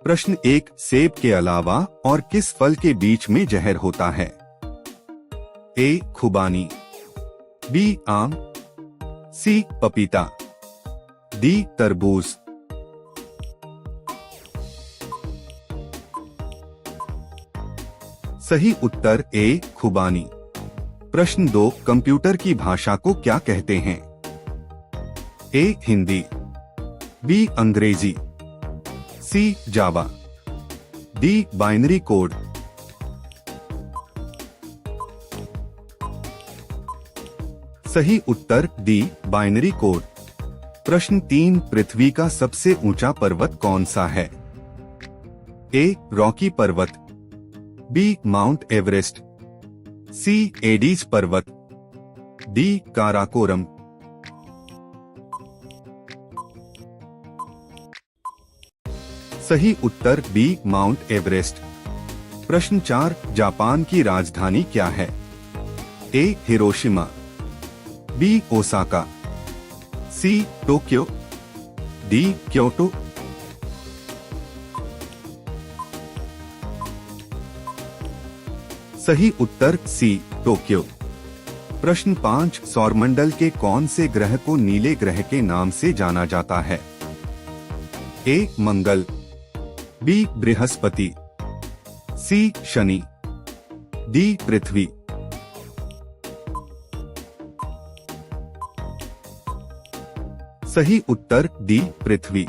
प्रश्न 1, सेब के अलावा और किस फल के बीच में जहर होता है? ए. खुबानी, बी. आम, सी. पपीता, डी. तरबूज। सही उत्तर ए. खुबानी। प्रश्न 2, कंप्यूटर की भाषा को क्या कहते हैं? ए. हिंदी, बी. अंग्रेजी, सी. जावा, डी. Binary code. सही उत्तर डी. Binary code. प्रश्न 3, पृथ्वी का सबसे ऊंचा पर्वत कौन सा है? ए. रॉकी पर्वत, बी. माउंट एवरेस्ट, सी. एडीज पर्वत, डी. काराकोरम। सही उत्तर बी. Mount Everest. प्रश्न 4, जापान की राजधानी क्या है? A. Hiroshima, B. Osaka, C. Tokyo, D. Kyoto. सही उत्तर सी. टोक्यो। प्रश्न 5, सौरमंडल के कौन से ग्रह को नीले ग्रह के नाम से जाना जाता है? ए. मंगल, बी. बृहस्पति, सी. शनि, डी. पृथ्वी। सही उत्तर डी. पृथ्वी।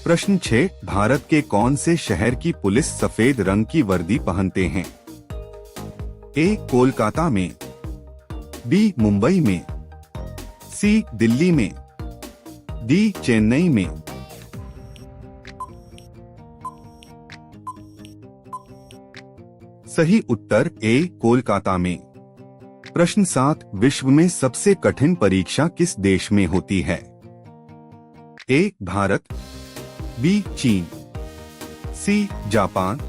प्रश्न 6, भारत के कौन से शहर की पुलिस सफेद रंग की वर्दी पहनते हैं? ए. कोलकाता में, बी. मुंबई में, सी. दिल्ली में, डी. चेन्नई में। सही उत्तर ए. कोलकाता में। प्रश्न 7, विश्व में सबसे कठिन परीक्षा किस देश में होती है? ए. भारत, बी. चीन, सी. Japan,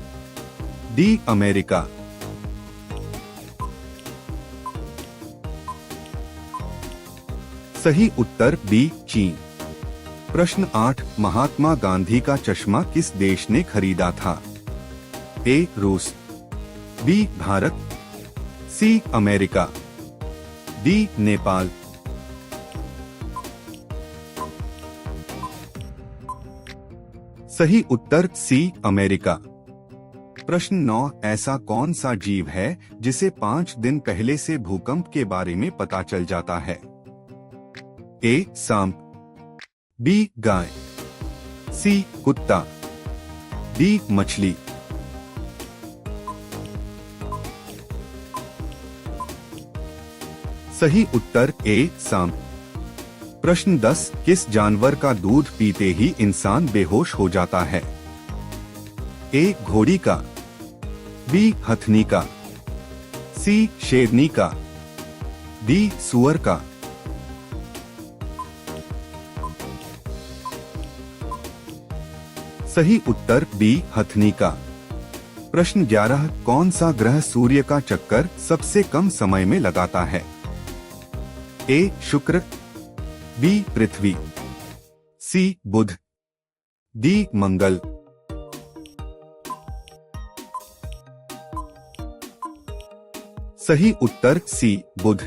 D. अमेरिका। सही उत्तर बी. चीन। प्रश्न 8, महात्मा गांधी का चश्मा किस देश ने खरीदा था? ए. रूस, B. Bharat, C. America, D. Nepal. सही उत्तर सी. अमेरिका। प्रश्न 9, ऐसा कौन सा जीव है जिसे 5 दिन पहले से भूकंप के बारे में पता चल जाता है? ए. सांप, बी. गाय, सी. कुत्ता, डी. मछली। सही उत्तर ए. सांप। प्रश्न 10, किस जानवर का दूध पीते ही इंसान बेहोश हो जाता है? ए. घोड़ी का, बी. हथनी का, सी. शेरनी का, डी. सुअर का। सही उत्तर बी. हथनी का। प्रश्न 11, कौन सा ग्रह सूर्य का चक्कर सबसे कम समय में लगाता है? ए. शुक्र, बी. पृथ्वी, सी. बुध, डी. मंगल। सही उत्तर सी. बुध।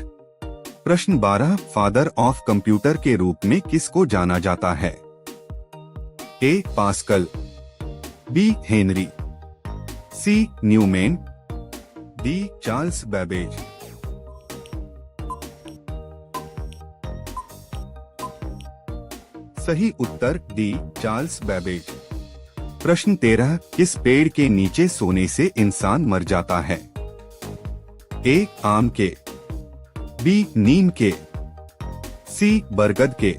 प्रश्न 12, फादर ऑफ कंप्यूटर के रूप में किसको जाना जाता है? A. Pascal, B. Henry, C. Newman, D. Charles Babbage. सही उत्तर डी. Charles Babbage. प्रश्न 13, किस पेड़ के नीचे सोने से इंसान मर जाता है? ए. आम के, बी. नीम के, सी. बरगद के,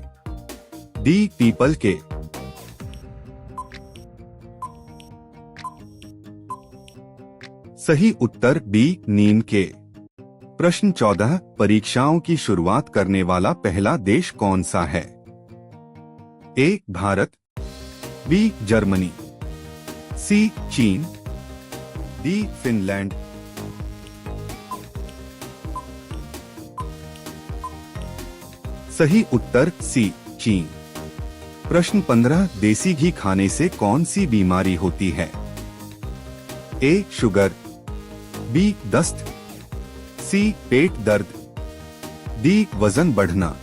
डी. पीपल के। सही उत्तर बी. नीम के। प्रश्न 14, परीक्षाओं की शुरुआत करने वाला पहला देश कौन सा है? ए. भारत, बी. जर्मनी, सी. चीन, डी. फिनलैंड। सही उत्तर सी. चीन। प्रश्न 15 देसी घी खाने से कौन सी बीमारी होती है? ए शुगर, बी दस्त, सी पेट दर्द, डी वजन बढ़ना।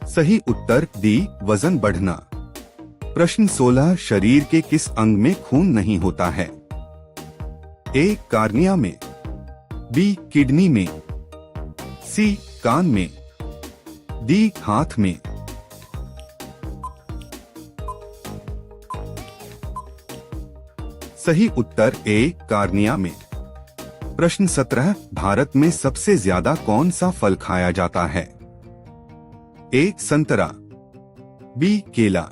सही उत्तर डी वजन बढ़ना। प्रश्न 16 शरीर के किस अंग में खून नहीं होता है? ए कार्निया में, बी किडनी में, सी कान में, डी हाथ में। सही उत्तर ए कार्निया में। प्रश्न 17 भारत में सबसे ज्यादा कौन सा फल खाया जाता है? ए संतरा, बी केला,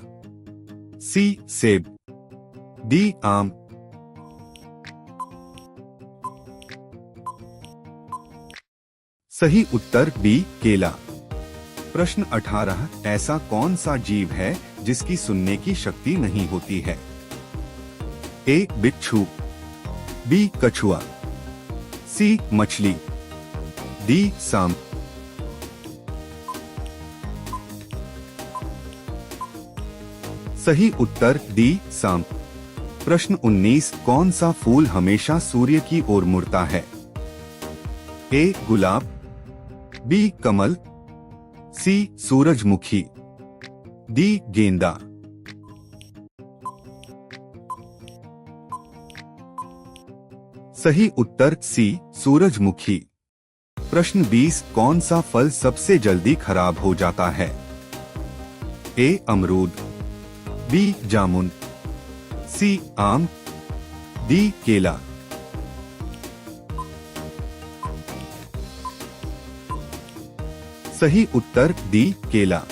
सी सेब, डी आम। सही उत्तर बी केला। प्रश्न 18 ऐसा कौन सा जीव है जिसकी सुनने की शक्ति नहीं होती है? ए बिच्छू, बी कछुआ, सी मछली, डी सांप। सही उत्तर डी सांप। प्रश्न 19 कौन सा फूल हमेशा सूर्य की ओर मुड़ता है? ए गुलाब, बी कमल, सी सूरजमुखी, डी गेंदा। सही उत्तर सी सूरजमुखी। प्रश्न 20 कौन सा फल सबसे जल्दी खराब हो जाता है? ए अमरूद, बी जामुन, सी आम, डी केला। सही उत्तर डी केला।